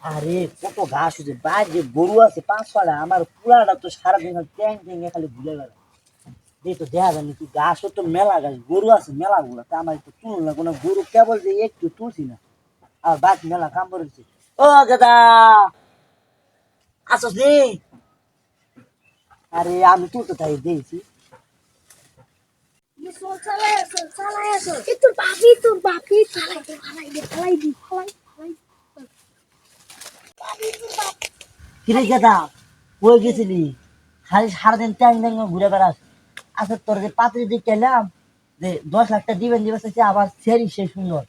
আরে কত ঘাস হয়েছে বাইরে গরু আছে 5-6টা আমার পুরাটা তো সারাদিন ট্যাং ট্যাং খালি ঘুরে বেড়ায় এই তো দেখা যায় নাকি ঘাসও তো মেলা ঘাস গরু আছে মেলা গুলা তা আমার একটু তুল না কোনো গরু কেবল যে একটু তুলছি না আর বাকি মেলা কাম করেছি ও দাদা আসস নি আরে আমি তুলতে তাই দিয়েছি তোর বাপি চালাই দে ফালাই দি কিরে দাদা কই গেছিলি খালি সারাদিন ট্যাং ট্যাং ঘুরে বেড়াস আচ্ছা তোর যে পাত্রী দিয়ে কেলাম যে 10 লাখ টাকা দিবেন চাইছে আবার সেরি সে সুন্দর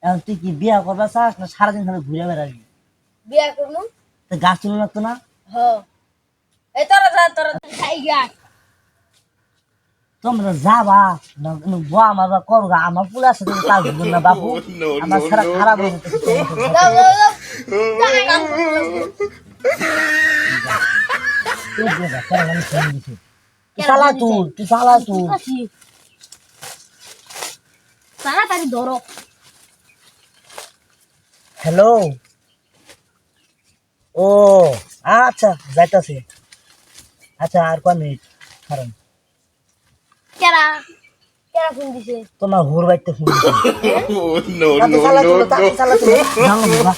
এখন তুই কি বিয়া করবা চাস না সারাদিন খালি ঘুরে বেড়াবি বিয়া করবো তা গাছ চলে লাগতো না হ এই তোরা খাই গা তোমরা যাবা না বোয়া আমার বা করবা আমার পুলার সাথে কাজ করবেন না বাবু আমার সারা খারাপ হয়ে যেতেছে দাও কাম তুই চালা তুই তাড়াতাড়ি ধরো হ্যালো ও আচ্ছা যাইতাছে আচ্ছা আর কয় মিনিট কারণ কেরা কেরা ফোন দিছে তোমার হুর বাইতে ফোন Oh, no, no, চালা no, তুলো no. চালা তুলো জানো বাবা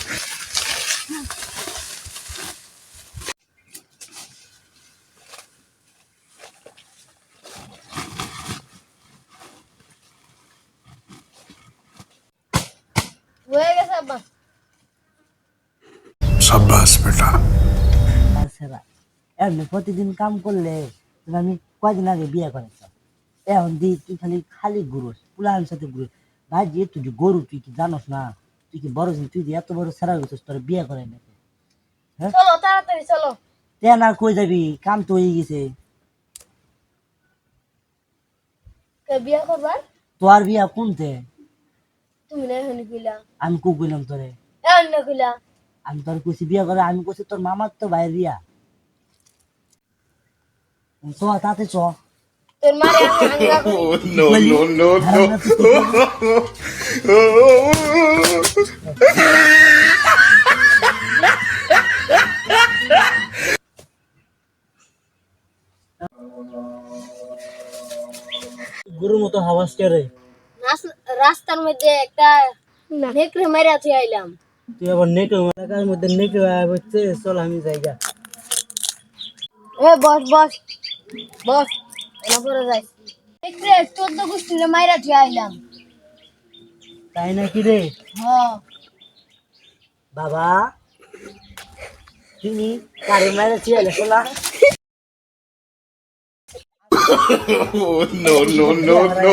হয়ে গেছে আব্বা शाबाश बेटा সেরা এমনি প্রতিদিন কাম করলে তুমি আমি কয়দিন আগে বিয়ে করেছ এখন দি তুই খালি খালি ঘুরোস পুলার সাথে ঘুরোস ভাই যে তুই যে গরু তুই কি জানোস না তুই কি বড় তুই যে এত বড় সেরা গেছিস তোর বিয়ে করে নাকি হ্যাঁ চলো তাড়াতাড়ি চলো তেন আর কই যাবি কাম তো হয়ে গেছে কে বিয়া করবার তোর বিয়া কোনতে তুমি না হনি কইলা আমি কু কইলাম তোরে এমন না কইলা আমি তোর কইছি বিয়া করে আমি কইছি তোর মামার তো ভাইয়ের বিয়া চ তাতে চ তোর মারে আঙ্গা করি Oh, no, no, no, no. গরুর মতো হাওয়াজ করে রাস্তার মধ্যে একটা নেকড়ে মেরে আছে আইলাম তুই আবার নেটো এলাকার মধ্যে নেটো হচ্ছে চল আমি জায়গা এ বস এনা পরে যাই নেকড়ে 14 গুষ্টিরে মাইরা আছে আইলাম তাই নাকি রে হ্যাঁ বাবা তুমি কারে মারে ছিলে শোনা Oh, no, no, no, no.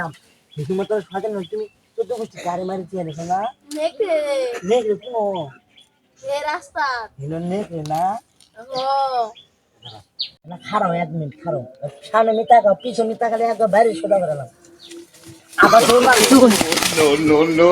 দেখি মতো সাথে না তুমি চোদ্দ গোষ্ঠী কারে মারে ছিলে শোনা নেকড়ে নেকড়ে কোনো এ রাস্তা হিলো নেকড়ে না ও না খারাপ 1 মিনিট খারাপ সামনে মিটাকা পিছনে মিটাকা একবার বাইরে সোজা করে আবার No, no, no.